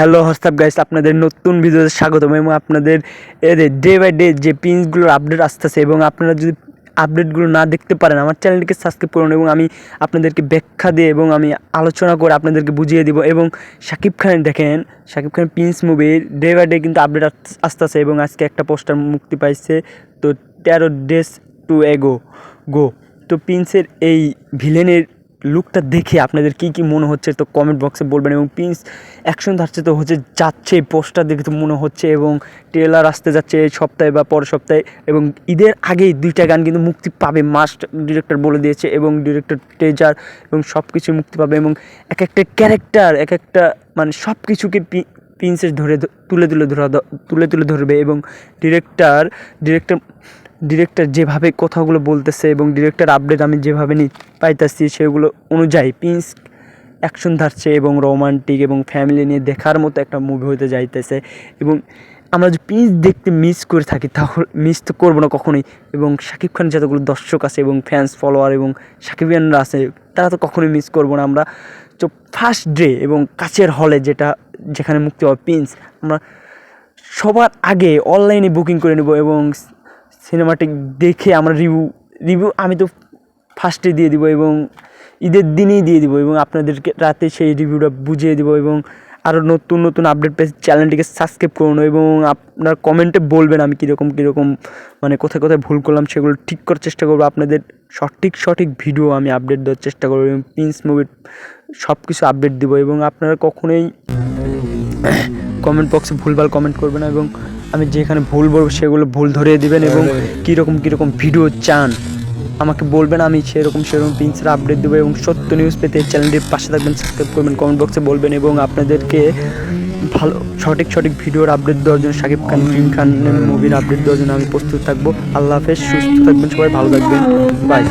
Hello WhatsApp guys, আপনাদের নতুন ভিডিওতে স্বাগতম এবং আপনাদের ডে বাই ডে যে পিন্সগুলোর আপডেট আসতেছে এবং আপনারা যদি আপডেটগুলো না দেখতে পারেন আমার চ্যানেলটিকে সাবস্ক্রাইব করুন এবং আমি আপনাদেরকে ব্যাখ্যা দিয়ে এবং আমি আলোচনা করে আপনাদেরকে বুঝিয়ে দিব। এবং শাকিব খান দেখেন, শাকিব খান প্রিন্স মুভির ডে বাই ডে কিন্তু আপডেট আসতেছে এবং আজকে একটা পোস্টার মুক্তি পাইছে। তো 13 days to go তো প্রিন্সের এই ভিলেনের লুকটা দেখে আপনাদের কী কী মনে হচ্ছে তো কমেন্ট বক্সে বলবেন। এবং প্রিন্স অ্যাকশন ধারছে তো যাচ্ছে, পোস্টার দেখে তো মনে হচ্ছে এবং ট্রেলার আসতে যাচ্ছে এই সপ্তাহে বা পরের সপ্তাহে এবং ঈদের আগেই 2টা গান কিন্তু মুক্তি পাবে, মাস্ট ডিরেক্টর বলে দিয়েছে এবং ডিরেক্টর ট্রেজার এবং সব কিছু মুক্তি পাবে এবং এক একটা ক্যারেক্টার এক একটা মানে সব কিছুকে প্রিন্সেস তুলে ধরবে এবং ডিরেক্টর যেভাবে কথাগুলো বলতেছে এবং ডিরেক্টর আপডেট আমি যেভাবে পাইতেছি সেগুলো অনুযায়ী প্রিন্স অ্যাকশন ধারছে এবং রোমান্টিক এবং ফ্যামিলি নিয়ে দেখার মতো একটা মুভি হতে যাইতেছে। এবং আমরা যদি প্রিন্স দেখতে মিস করে থাকি তাহলে মিস তো করবো না কখনোই। এবং শাকিব খানের যতগুলো দর্শক আছে এবং ফ্যান্স ফলোয়ার এবং শাকিবিয়ানরা আছে তারা তো কখনোই মিস করবো না। আমরা তো ফার্স্ট ডে এবং কাছের হলে যেখানে মুক্তি হবে প্রিন্স, আমরা সবার আগে অনলাইনে বুকিং করে নেব এবং সিনেমাটিক দেখে আমরা রিভিউ আমি তো ফার্স্টে দিয়ে দিব এবং ঈদের দিনেই দিয়ে দিব এবং আপনাদেরকে রাতে সেই রিভিউটা বুঝিয়ে দিব। এবং আরও নতুন আপডেট পেয়ে চ্যানেলটিকে সাবস্ক্রাইব করুন এবং আপনার কমেন্টে বলবেন আমি কীরকম মানে কোথায় ভুল করলাম সেগুলো ঠিক করার চেষ্টা করবো। আপনাদের সঠিক ভিডিও আমি আপডেট দেওয়ার চেষ্টা করবো এবং প্রিন্স মুভির সব কিছু আপডেট দিব। এবং আপনারা কখনোই কমেন্ট বক্সে ভুলভাল কমেন্ট করবেন না এবং আমি যেখানে ভুল বলবো সেগুলো ভুল ধরিয়ে দিবেন এবং কীরকম ভিডিও চান আমাকে বলবেন, আমি সেরকম প্রিন্সের আপডেট দেবো। এবং সত্য নিউজ পেতে চ্যানেলটির পাশে থাকবেন, সাবস্ক্রাইব করবেন, কমেন্ট বক্সে বলবেন এবং আপনাদেরকে ভালো সঠিক ভিডিওর আপডেট দেওয়ার জন্য শাকিব খানের মুভির আপডেট দেওয়ার জন্য আমি প্রস্তুত থাকবো। আল্লাহ হাফেজ, সুস্থ থাকবেন সবাই, ভালো থাকবেন, বাই।